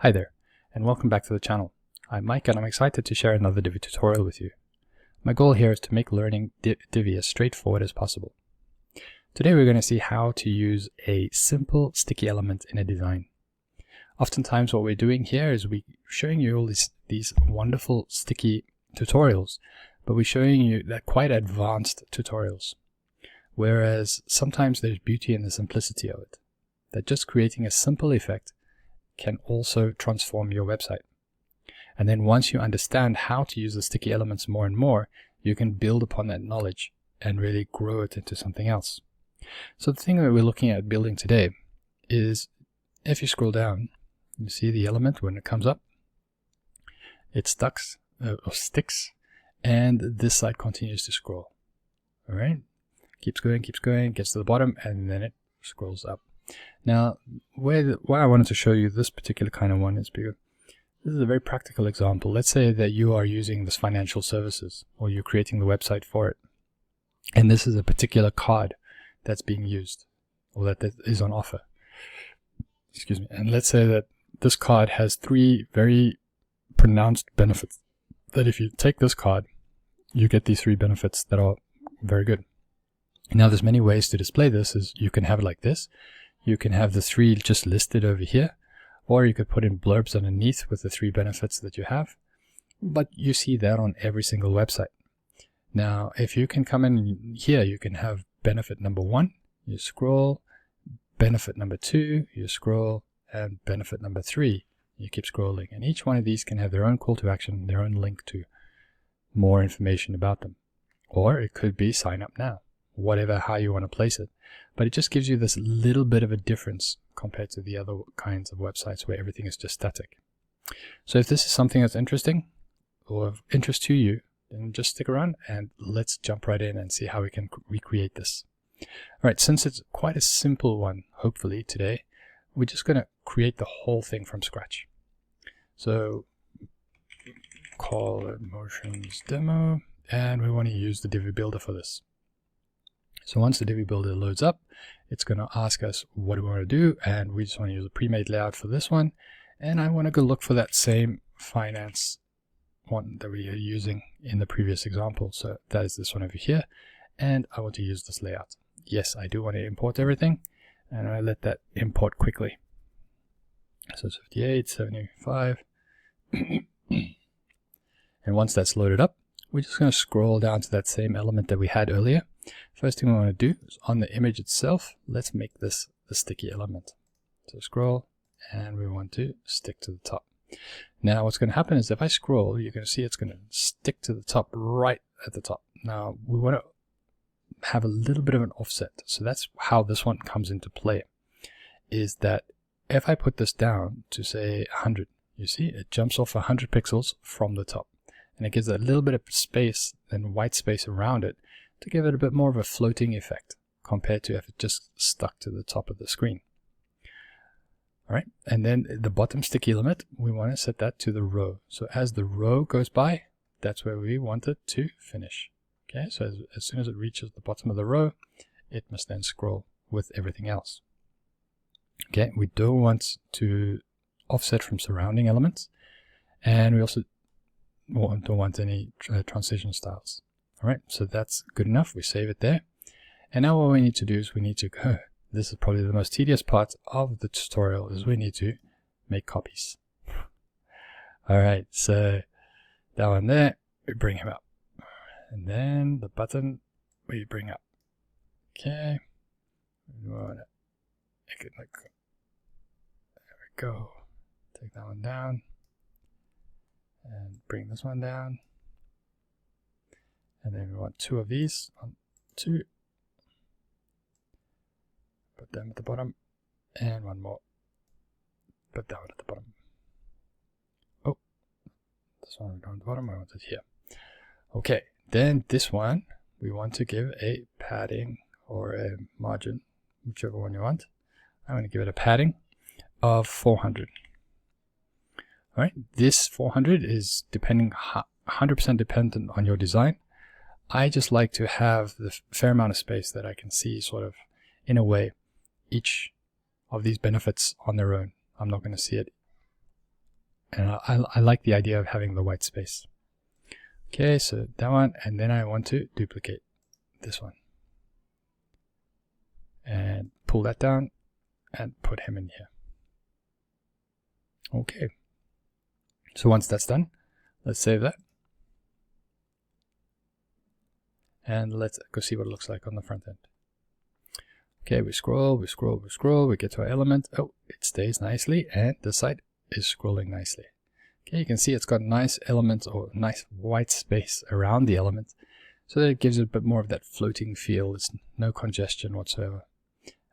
Hi there, and welcome back to the channel. I'm Mike and I'm excited to share another Divi tutorial with you. My goal here is to make learning Divi as straightforward as possible. Today we're going to see how to use a simple sticky element in a design. Oftentimes what we're doing here is we're showing you all these wonderful sticky tutorials, but we're showing you that quite advanced tutorials. Whereas sometimes there's beauty in the simplicity of it, that just creating a simple effect can also transform your website. And then once you understand how to use the sticky elements more and more, you can build upon that knowledge and really grow it into something else. So the thing that we're looking at building today is, if you scroll down, you see the element when it comes up, it sticks, and this side continues to scroll. All right, keeps going, gets to the bottom, and then it scrolls up. Now, why I wanted to show you this particular kind of one is because this is a very practical example. Let's say that you are using this financial services, or you're creating the website for it, and this is a particular card that's being used, or that is on offer. Excuse me. And let's say that this card has 3 very pronounced benefits. That if you take this card, you get these 3 benefits that are very good. Now, there's many ways to display this. Is you can have it like this. You can have the 3 just listed over here, or you could put in blurbs underneath with the 3 benefits that you have, but you see that on every single website. Now, if you can come in here, you can have benefit number 1, you scroll, benefit number 2, you scroll, and benefit number 3, you keep scrolling. And each one of these can have their own call to action, their own link to more information about them. Or it could be sign up now, whatever, how you want to place it. But it just gives you this little bit of a difference compared to the other kinds of websites where everything is just static. So if this is something that's interesting or of interest to you, then just stick around and let's jump right in and see how we can recreate this. All right, since it's quite a simple one, hopefully today, we're just going to create the whole thing from scratch. So call it motions demo, and we want to use the Divi builder for this. So once the Divi builder loads up, it's going to ask us what do we want to do, and we just want to use a pre-made layout for this one, and I want to go look for that same finance one that we are using in the previous example. So that is this one over here, and I want to use this layout. Yes, I do want to import everything, and I let that import quickly. So it's 58, 75, and once that's loaded up, we're just going to scroll down to that same element that we had earlier. First thing we want to do is on the image itself, let's make this the sticky element. So scroll, and we want to stick to the top. Now what's going to happen is if I scroll, you're going to see it's going to stick to the top, right at the top. Now we want to have a little bit of an offset. So that's how this one comes into play, is that if I put this down to say 100, you see it jumps off 100 pixels from the top. And it gives a little bit of space and white space around it to give it a bit more of a floating effect compared to if it just stuck to the top of the screen. All right, and then the bottom sticky limit, we want to set that to the row. So as the row goes by, that's where we want it to finish. Okay, so as soon as it reaches the bottom of the row, it must then scroll with everything else. Okay, we don't want to offset from surrounding elements, and we also don't want any transition styles. All right, so that's good enough. We save it there. And now what we need to do is we need to go. This is probably the most tedious part of the tutorial, is we need to make copies. All right, so that one there, we bring him up. And then the button we bring up. Okay. We want to make it like, there we go. Take that one down. And bring this one down. And then we want 2 of these. 1, 2. Put them at the bottom. And 1 more. Put that one at the bottom. Oh, this one we don't want at the bottom. I want it here. Okay, then this one we want to give a padding or a margin, whichever one you want. I'm going to give it a padding of 400. All right, this 400 is 100% dependent on your design. I just like to have the fair amount of space that I can see sort of, in a way, each of these benefits on their own. I'm not going to see it and I like the idea of having the white space. Okay, so that one, and then I want to duplicate this one. And pull that down and put him in here. Okay. So once that's done, let's save that. And let's go see what it looks like on the front end. Okay, we scroll, we scroll, we scroll, we get to our element. Oh, it stays nicely, and the site is scrolling nicely. Okay, you can see it's got nice elements or nice white space around the element, so that it gives it a bit more of that floating feel. There's no congestion whatsoever.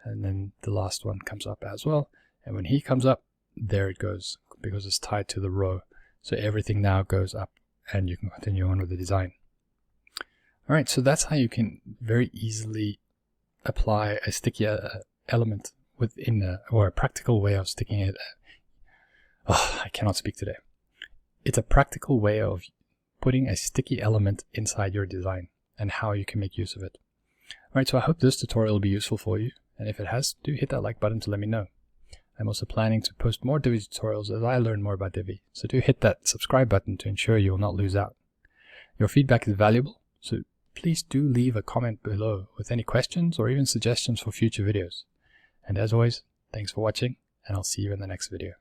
And then the last one comes up as well. And when he comes up, there it goes, because it's tied to the row. So everything now goes up, and you can continue on with the design. All right, so that's how you can very easily apply a sticky element within or a practical way of sticking it. Oh, I cannot speak today. It's a practical way of putting a sticky element inside your design and how you can make use of it. All right, so I hope this tutorial will be useful for you. And if it has, do hit that like button to let me know. I'm also planning to post more Divi tutorials as I learn more about Divi. So do hit that subscribe button to ensure you will not lose out. Your feedback is valuable, so please do leave a comment below with any questions or even suggestions for future videos. And as always, thanks for watching, and I'll see you in the next video.